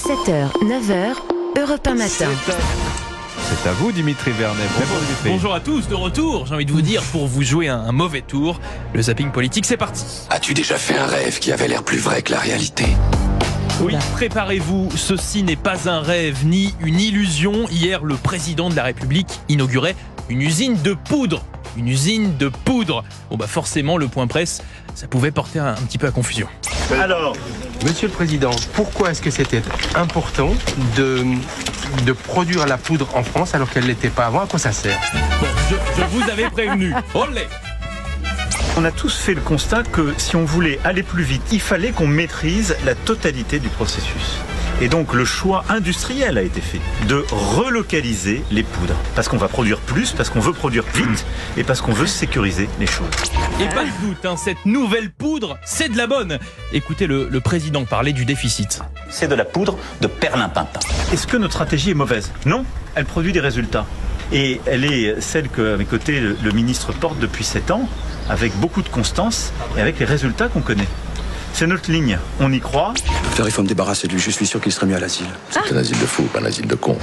7h, 9h, Europe 1 matin. C'est à vous, Dimitri Vernet. Bonjour, Dimitri. Bonjour à tous, de retour. J'ai envie de vous dire, pour vous jouer un mauvais tour, le zapping politique, c'est parti. As-tu déjà fait un rêve qui avait l'air plus vrai que la réalité ? Oui, préparez-vous, ceci n'est pas un rêve ni une illusion. Hier, le président de la République inaugurait une usine de poudre. Une usine de poudre. Bon bah forcément, le point presse, ça pouvait porter un petit peu à confusion. Alors, Monsieur le Président, pourquoi est-ce que c'était important de produire la poudre en France alors qu'elle ne l'était pas avant? À quoi ça sert? Bon, je vous avais prévenu. Olé! on a tous fait le constat que si on voulait aller plus vite, il fallait qu'on maîtrise la totalité du processus. Et donc le choix industriel a été fait de relocaliser les poudres. Parce qu'on va produire plus, parce qu'on veut produire vite et parce qu'on veut sécuriser les choses. Et pas de doute, cette nouvelle poudre, c'est de la bonne. Écoutez le président parler du déficit. C'est de la poudre de perlimpinpin. Est-ce que notre stratégie est mauvaise? Non, elle produit des résultats. Et elle est celle qu'à mes côtés le ministre porte depuis 7 ans, avec beaucoup de constance et avec les résultats qu'on connaît. C'est notre ligne, on y croit. Docteur, il faut me débarrasser de lui, je suis sûr qu'il serait mieux à l'asile. C'est un asile de fous, pas un asile de cons.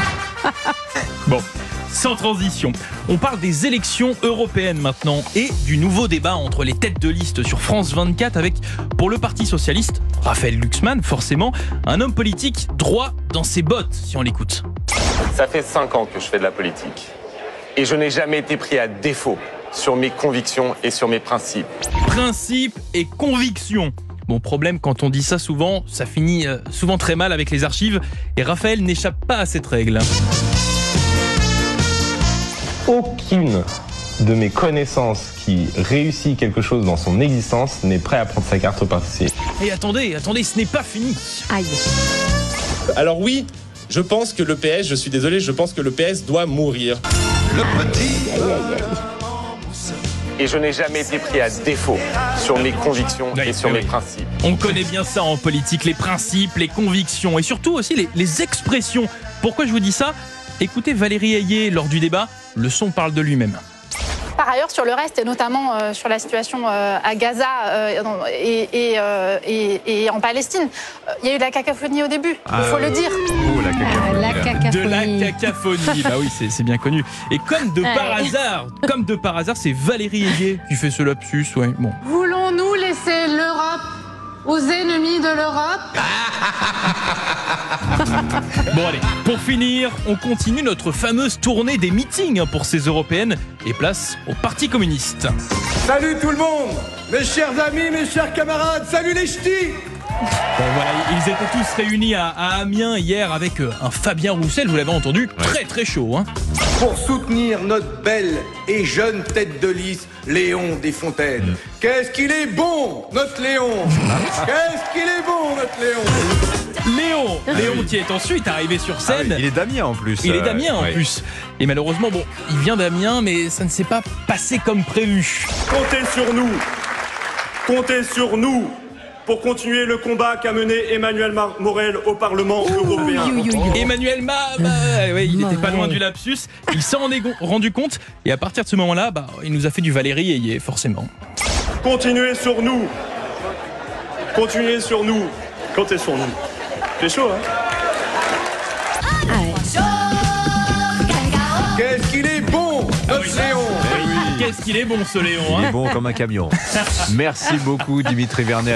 Bon, sans transition, on parle des élections européennes maintenant et du nouveau débat entre les têtes de liste sur France 24 avec, pour le Parti Socialiste, Raphaël Glucksmann, forcément, un homme politique droit dans ses bottes, si on l'écoute. Ça fait 5 ans que je fais de la politique et je n'ai jamais été pris à défaut sur mes convictions et sur mes principes. Principes et convictions. Bon, problème, quand on dit ça souvent, ça finit souvent très mal avec les archives et Raphaël n'échappe pas à cette règle. Aucune de mes connaissances qui réussit quelque chose dans son existence n'est prêt à prendre sa carte au parti. Et attendez, ce n'est pas fini. Aïe. Alors oui, je pense que le PS, je suis désolé, je pense que le PS doit mourir. Et je n'ai jamais été pris à défaut sur mes convictions et sur mes principes. On connaît bien ça en politique, les principes, les convictions et surtout aussi les expressions. Pourquoi je vous dis ça? Écoutez Valérie Ayé lors du débat, le son parle de lui-même. Par ailleurs, sur le reste, et notamment sur la situation à Gaza et en Palestine, il y a eu de la cacophonie au début, il faut le dire. Oh, la cacophonie. De la cacophonie, bah oui, c'est bien connu. Et comme de par hasard, c'est Valérie Ayé qui fait ce lapsus, ouais, bon. Voulons-nous laisser l'Europe aux ennemis de l'Europe? Bon allez, pour finir, on continue notre fameuse tournée des meetings pour ces européennes et place au Parti communiste. Salut tout le monde, mes chers amis, mes chers camarades, salut les ch'tis. Bon voilà, ils étaient tous réunis à Amiens hier avec un Fabien Roussel, vous l'avez entendu, très chaud. Pour soutenir notre belle et jeune tête de liste, Léon Desfontaines. Qu'est-ce qu'il est bon, notre Léon. Qu'est-ce qu'il est bon, notre Léon. Léon qui est ensuite arrivé sur scène. Ah oui, il est d'Amiens en plus. Il est d'Amiens en plus. Et malheureusement, bon, il vient d'Amiens, mais ça ne s'est pas passé comme prévu. Comptez sur nous pour continuer le combat qu'a mené Emmanuel Morel au Parlement européen. Emmanuel il n'était pas loin du lapsus. Il s'en est rendu compte et à partir de ce moment-là, il nous a fait du Valérie Ayé, forcément. Continuez sur nous. Comptez sur nous. C'est chaud, Qu'est-ce qu'il est bon, notre Léon. Qu'est-ce qu'il est bon ce Léon, Il est bon comme un camion. Merci beaucoup Dimitri Vernet.